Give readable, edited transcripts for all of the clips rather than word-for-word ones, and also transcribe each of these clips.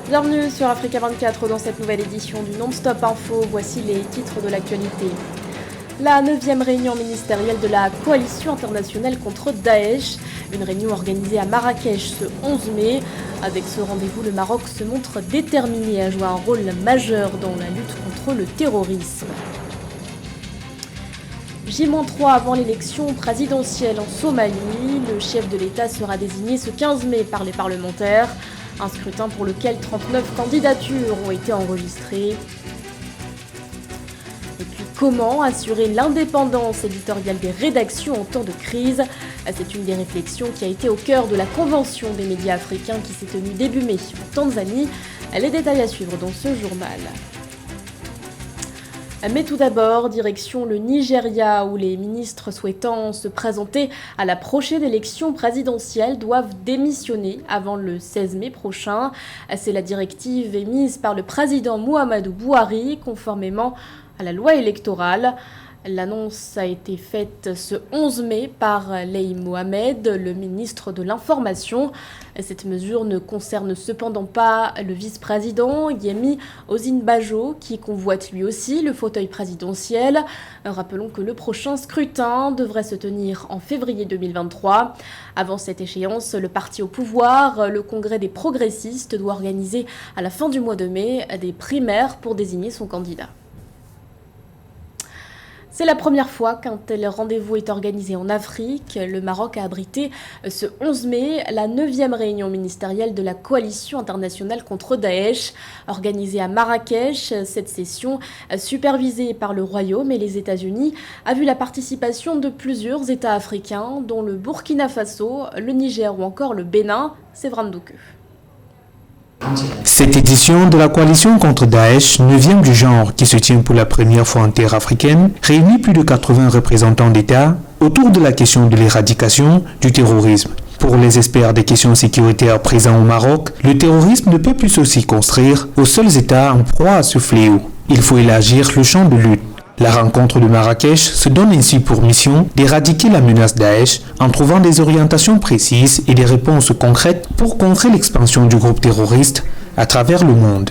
Bienvenue sur Africa 24 dans cette nouvelle édition du Non-Stop Info. Voici les titres de l'actualité. La 9e réunion ministérielle de la coalition internationale contre Daesh. Une réunion organisée à Marrakech ce 11 mai. Avec ce rendez-vous, le Maroc se montre déterminé à jouer un rôle majeur dans la lutte contre le terrorisme. J-3 avant l'élection présidentielle en Somalie. Le chef de l'État sera désigné ce 15 mai par les parlementaires. Un scrutin pour lequel 39 candidatures ont été enregistrées. Et puis comment assurer l'indépendance éditoriale des rédactions en temps de crise? C'est une des réflexions qui a été au cœur de la convention des médias africains qui s'est tenue début mai en Tanzanie. Les détails à suivre dans ce journal. Mais tout d'abord, direction le Nigeria, où les ministres souhaitant se présenter à la prochaine élection présidentielle doivent démissionner avant le 16 mai prochain. C'est la directive émise par le président Muhammadu Buhari, conformément à la loi électorale. L'annonce a été faite ce 11 mai par Laye Mohamed, le ministre de l'Information. Cette mesure ne concerne cependant pas le vice-président Yemi Osinbajo, qui convoite lui aussi le fauteuil présidentiel. Rappelons que le prochain scrutin devrait se tenir en février 2023. Avant cette échéance, le parti au pouvoir, le Congrès des progressistes, doit organiser à la fin du mois de mai des primaires pour désigner son candidat. C'est la première qu'un tel rendez-vous est organisé en Afrique. Le Maroc a abrité ce 11 mai la 9e réunion ministérielle de la coalition internationale contre Daesh, organisée à Marrakech. Cette session, supervisée par le Royaume et les États-Unis, a vu la participation de plusieurs États africains, dont le Burkina Faso, le Niger ou encore le Bénin. C'est Vrandouke. Cette édition de la coalition contre Daesh, 9e du genre, qui se tient pour la première fois en terre africaine, réunit plus de 80 représentants d'États autour de la question de l'éradication du terrorisme. Pour les experts des questions sécuritaires présents au Maroc, le terrorisme ne peut plus se circonscrire aux seuls États en proie à ce fléau. Il faut élargir le champ de lutte. La rencontre de Marrakech se donne ainsi pour mission d'éradiquer la menace Daesh en trouvant des orientations précises et des réponses concrètes pour contrer l'expansion du groupe terroriste à travers le monde.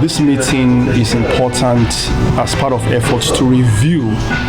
This meeting is important as part of efforts to review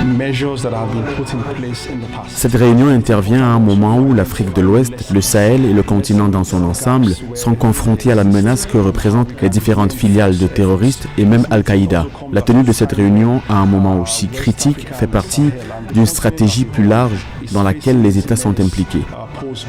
measures that have been put in place in the past. Cette réunion intervient à un moment où l'Afrique de l'Ouest, le Sahel et le continent dans son ensemble sont confrontés à la menace que représentent les différentes filiales de terroristes et même Al-Qaïda. La tenue de cette réunion à un moment aussi critique fait partie d'une stratégie plus large dans laquelle les États sont impliqués.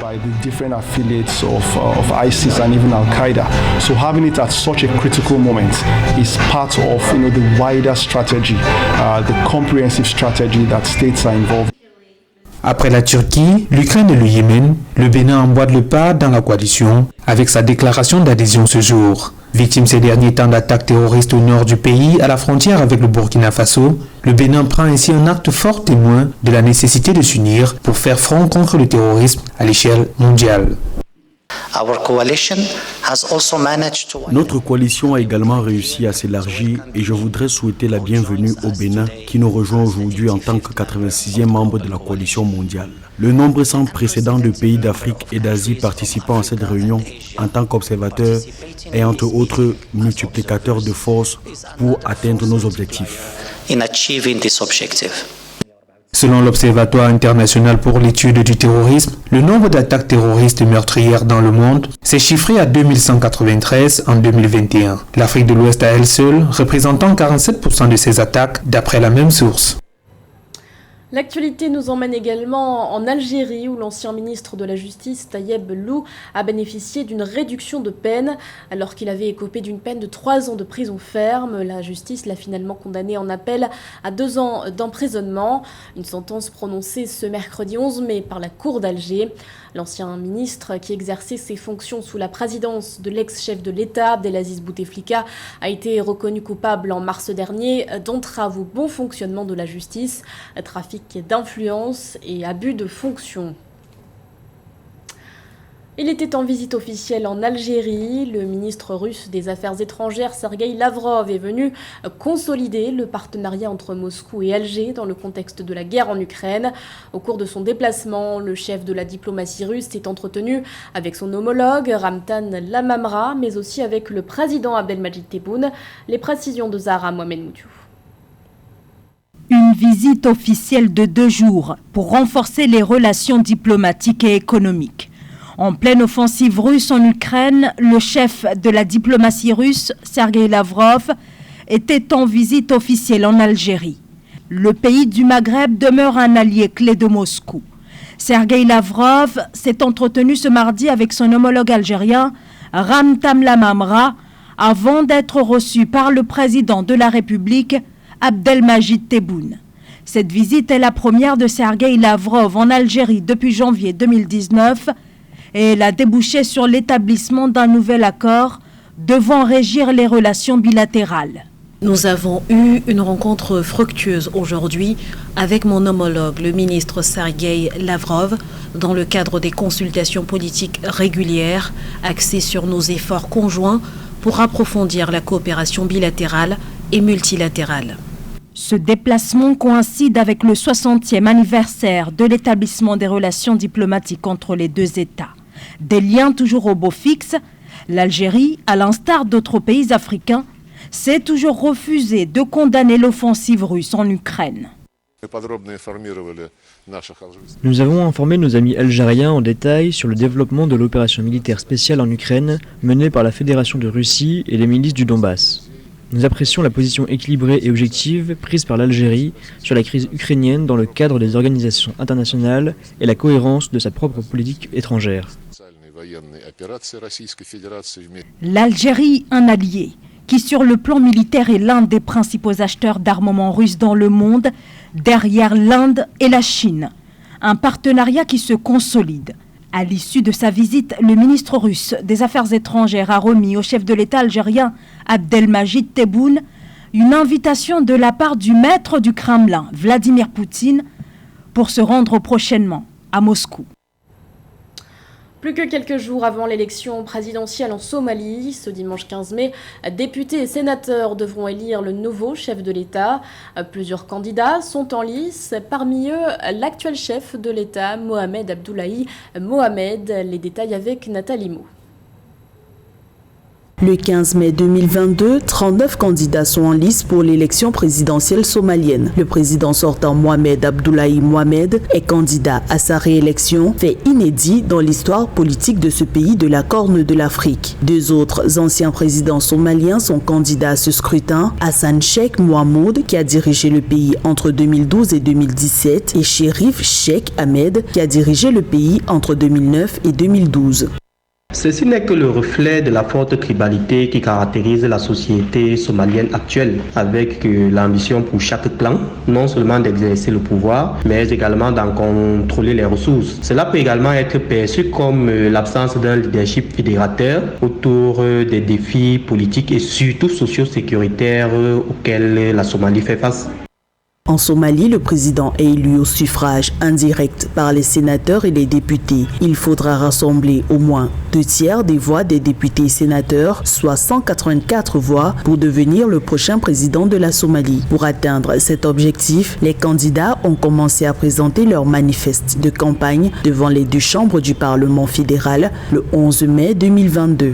By the different affiliates of ISIS and even Al-Qaeda. So having it at such a critical moment is part of the wider strategy, the comprehensive strategy that states are involved. Après la Turquie, l'Ukraine et le Yémen, le Bénin emboîte le pas dans la coalition avec sa déclaration d'adhésion ce jour. Victime ces derniers temps d'attaques terroristes au nord du pays, à la frontière avec le Burkina Faso, le Bénin prend ainsi un acte fort témoin de la nécessité de s'unir pour faire front contre le terrorisme à l'échelle mondiale. Notre coalition a également réussi à s'élargir et je voudrais souhaiter la bienvenue au Bénin qui nous rejoint aujourd'hui en tant que 86e membre de la coalition mondiale. Le nombre sans précédent de pays d'Afrique et d'Asie participant à cette réunion en tant qu'observateurs est entre autres multiplicateur de force pour atteindre nos objectifs. Selon l'Observatoire international pour l'étude du terrorisme, le nombre d'attaques terroristes meurtrières dans le monde s'est chiffré à 2193 en 2021. L'Afrique de l'Ouest à elle seule représentant 47% de ces attaques d'après la même source. L'actualité nous emmène également en Algérie où l'ancien ministre de la Justice, Tayeb Lou, a bénéficié d'une réduction de peine alors qu'il avait écopé d'une peine de 3 ans de prison ferme. La justice l'a finalement condamné en appel à 2 ans d'emprisonnement. Une sentence prononcée ce mercredi 11 mai par la Cour d'Alger. L'ancien ministre qui exerçait ses fonctions sous la présidence de l'ex-chef de l'État, Abdelaziz Bouteflika, a été reconnu coupable en mars dernier d'entrave au bon fonctionnement de la justice, trafic d'influence et abus de fonction. Il était en visite officielle en Algérie. Le ministre russe des Affaires étrangères, Sergueï Lavrov, est venu consolider le partenariat entre Moscou et Alger dans le contexte de la guerre en Ukraine. Au cours de son déplacement, le chef de la diplomatie russe s'est entretenu avec son homologue Ramtan Lamamra, mais aussi avec le président Abdelmajid Tebboune. Les précisions de Zahra Mohamed Moutiou. Une visite officielle de 2 jours pour renforcer les relations diplomatiques et économiques. En pleine offensive russe en Ukraine, le chef de la diplomatie russe, Sergueï Lavrov, était en visite officielle en Algérie. Le pays du Maghreb demeure un allié clé de Moscou. Sergueï Lavrov s'est entretenu ce mardi avec son homologue algérien, Ramtan Lamamra, avant d'être reçu par le président de la République, Abdelmajid Tebboune. Cette visite est la première de Sergueï Lavrov en Algérie depuis janvier 2019 et elle a débouché sur l'établissement d'un nouvel accord devant régir les relations bilatérales. Nous avons eu une rencontre fructueuse aujourd'hui avec mon homologue, le ministre Sergueï Lavrov, dans le cadre des consultations politiques régulières axées sur nos efforts conjoints pour approfondir la coopération bilatérale et multilatérale. Ce déplacement coïncide avec le 60e anniversaire de l'établissement des relations diplomatiques entre les deux États. Des liens toujours au beau fixe, l'Algérie, à l'instar d'autres pays africains, s'est toujours refusé de condamner l'offensive russe en Ukraine. Nous avons informé nos amis algériens en détail sur le développement de l'opération militaire spéciale en Ukraine menée par la Fédération de Russie et les milices du Donbass. Nous apprécions la position équilibrée et objective prise par l'Algérie sur la crise ukrainienne dans le cadre des organisations internationales et la cohérence de sa propre politique étrangère. L'Algérie, un allié, qui sur le plan militaire est l'un des principaux acheteurs d'armement russe dans le monde, derrière l'Inde et la Chine. Un partenariat qui se consolide. À l'issue de sa visite, le ministre russe des Affaires étrangères a remis au chef de l'État algérien, Abdelmajid Tebboune, une invitation de la part du maître du Kremlin, Vladimir Poutine, pour se rendre prochainement à Moscou. Plus que quelques jours avant l'élection présidentielle en Somalie, ce dimanche 15 mai, députés et sénateurs devront élire le nouveau chef de l'État. Plusieurs candidats sont en lice, parmi eux l'actuel chef de l'État, Mohamed Abdullahi Mohamed. Les détails avec Nathalie Mo. Le 15 mai 2022, 39 candidats sont en lice pour l'élection présidentielle somalienne. Le président sortant Mohamed Abdullahi Mohamed est candidat à sa réélection, fait inédit dans l'histoire politique de ce pays de la Corne de l'Afrique. 2 autres anciens présidents somaliens sont candidats à ce scrutin, Hassan Sheikh Mohamud qui a dirigé le pays entre 2012 et 2017 et Sherif Sheikh Ahmed qui a dirigé le pays entre 2009 et 2012. Ceci n'est que le reflet de la forte tribalité qui caractérise la société somalienne actuelle, avec l'ambition pour chaque clan, non seulement d'exercer le pouvoir, mais également d'en contrôler les ressources. Cela peut également être perçu comme l'absence d'un leadership fédérateur autour des défis politiques et surtout socio-sécuritaires auxquels la Somalie fait face. En Somalie, le président est élu au suffrage indirect par les sénateurs et les députés. Il faudra rassembler au moins 2/3 des voix des députés et sénateurs, soit 184 voix, pour devenir le prochain président de la Somalie. Pour atteindre cet objectif, les candidats ont commencé à présenter leur manifeste de campagne devant les 2 chambres du Parlement fédéral le 11 mai 2022.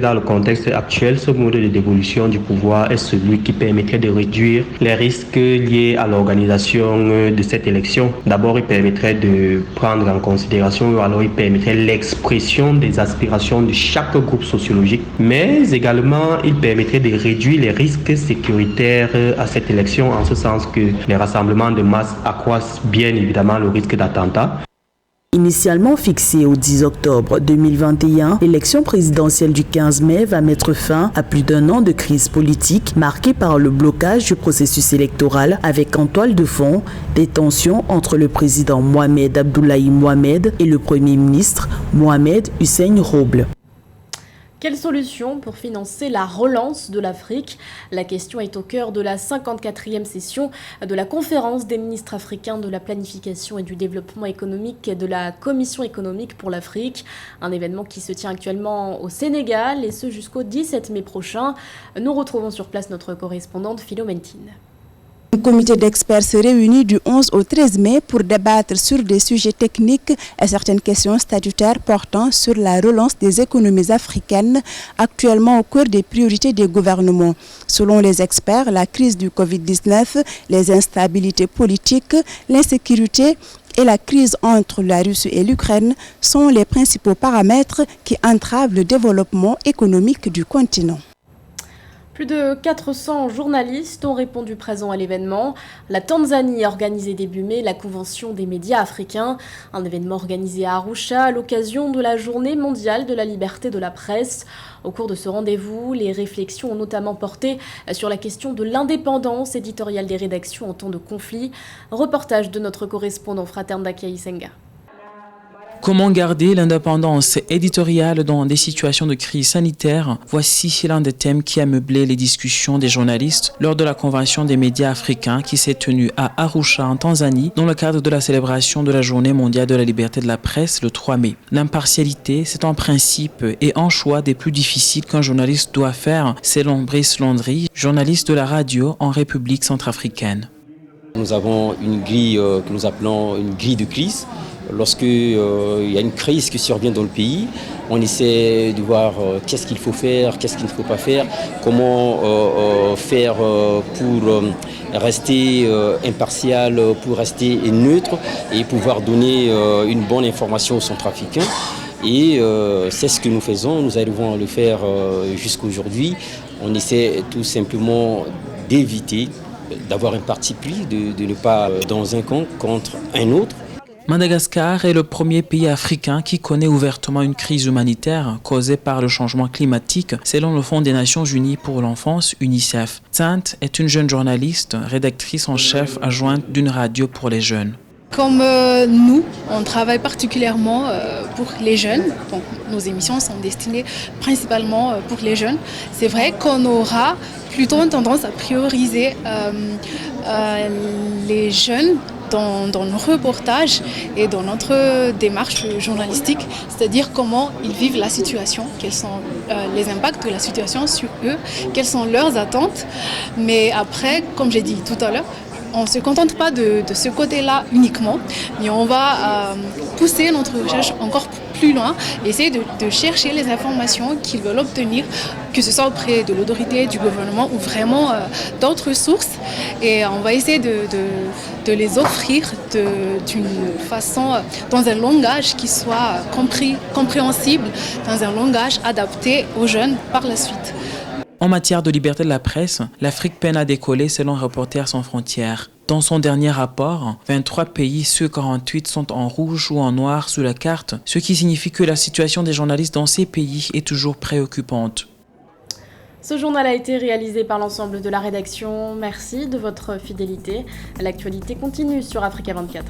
Dans le contexte actuel, ce mode de dévolution du pouvoir est celui qui permettrait de réduire les risques liés à l'organisation de cette élection. D'abord, il permettrait de prendre en considération, ou alors il permettrait l'expression des aspirations de chaque groupe sociologique, mais également il permettrait de réduire les risques sécuritaires à cette élection, en ce sens que les rassemblements de masse accroissent bien évidemment le risque d'attentat. Initialement fixée au 10 octobre 2021, l'élection présidentielle du 15 mai va mettre fin à plus d'1 an de crise politique marquée par le blocage du processus électoral avec en toile de fond des tensions entre le président Mohamed Abdullahi Mohamed et le premier ministre Mohamed Hussein Roble. Quelle solution pour financer la relance de l'Afrique? La question est au cœur de la 54e session de la conférence des ministres africains de la planification et du développement économique de la Commission économique pour l'Afrique. Un événement qui se tient actuellement au Sénégal et ce jusqu'au 17 mai prochain. Nous retrouvons sur place notre correspondante Philomène Tine. Un comité d'experts se réunit du 11 au 13 mai pour débattre sur des sujets techniques et certaines questions statutaires portant sur la relance des économies africaines, actuellement au cœur des priorités des gouvernements. Selon les experts, la crise du Covid-19, les instabilités politiques, l'insécurité et la crise entre la Russie et l'Ukraine sont les principaux paramètres qui entravent le développement économique du continent. Plus de 400 journalistes ont répondu présents à l'événement. La Tanzanie a organisé début mai la Convention des médias africains, un événement organisé à Arusha à l'occasion de la Journée mondiale de la liberté de la presse. Au cours de ce rendez-vous, les réflexions ont notamment porté sur la question de l'indépendance éditoriale des rédactions en temps de conflit. Reportage de notre correspondant Fraterne Dakai Senga. Comment garder l'indépendance éditoriale dans des situations de crise sanitaire? Voici l'un des thèmes qui a meublé les discussions des journalistes lors de la Convention des médias africains qui s'est tenue à Arusha en Tanzanie dans le cadre de la célébration de la Journée mondiale de la liberté de la presse le 3 mai. L'impartialité, c'est un principe et un choix des plus difficiles qu'un journaliste doit faire, selon Brice Landry, journaliste de la radio en République centrafricaine. Nous avons une grille que nous appelons une grille de crise. Lorsque il y a une crise qui survient dans le pays, on essaie de voir qu'est-ce qu'il faut faire, qu'est-ce qu'il ne faut pas faire, comment faire pour rester impartial, pour rester neutre et pouvoir donner une bonne information aux centrafricains. Et c'est ce que nous faisons, nous arrivons à le faire jusqu'à aujourd'hui. On essaie tout simplement d'éviter d'avoir un parti pris, de ne pas dans un camp contre un autre. Madagascar est le premier pays africain qui connaît ouvertement une crise humanitaire causée par le changement climatique, selon le Fonds des Nations Unies pour l'enfance, UNICEF. Tsant est une jeune journaliste, rédactrice en chef adjointe d'une radio pour les jeunes. Comme nous, on travaille particulièrement pour les jeunes, donc nos émissions sont destinées principalement pour les jeunes. C'est vrai qu'on aura plutôt tendance à prioriser les jeunes dans nos reportages et dans notre démarche journalistique, c'est-à-dire comment ils vivent la situation, quels sont les impacts de la situation sur eux, quelles sont leurs attentes. Mais après, comme j'ai dit tout à l'heure, on ne se contente pas de ce côté-là uniquement, mais on va pousser notre recherche encore plus loin, essayer de chercher les informations qu'ils veulent obtenir, que ce soit auprès de l'autorité, du gouvernement ou vraiment d'autres sources. Et on va essayer de les offrir d'une façon, dans un langage qui soit compréhensible, dans un langage adapté aux jeunes par la suite. En matière de liberté de la presse, l'Afrique peine à décoller selon Reporters sans frontières. Dans son dernier rapport, 23 pays sur 48 sont en rouge ou en noir sur la carte, ce qui signifie que la situation des journalistes dans ces pays est toujours préoccupante. Ce journal a été réalisé par l'ensemble de la rédaction. Merci de votre fidélité. L'actualité continue sur Africa 24.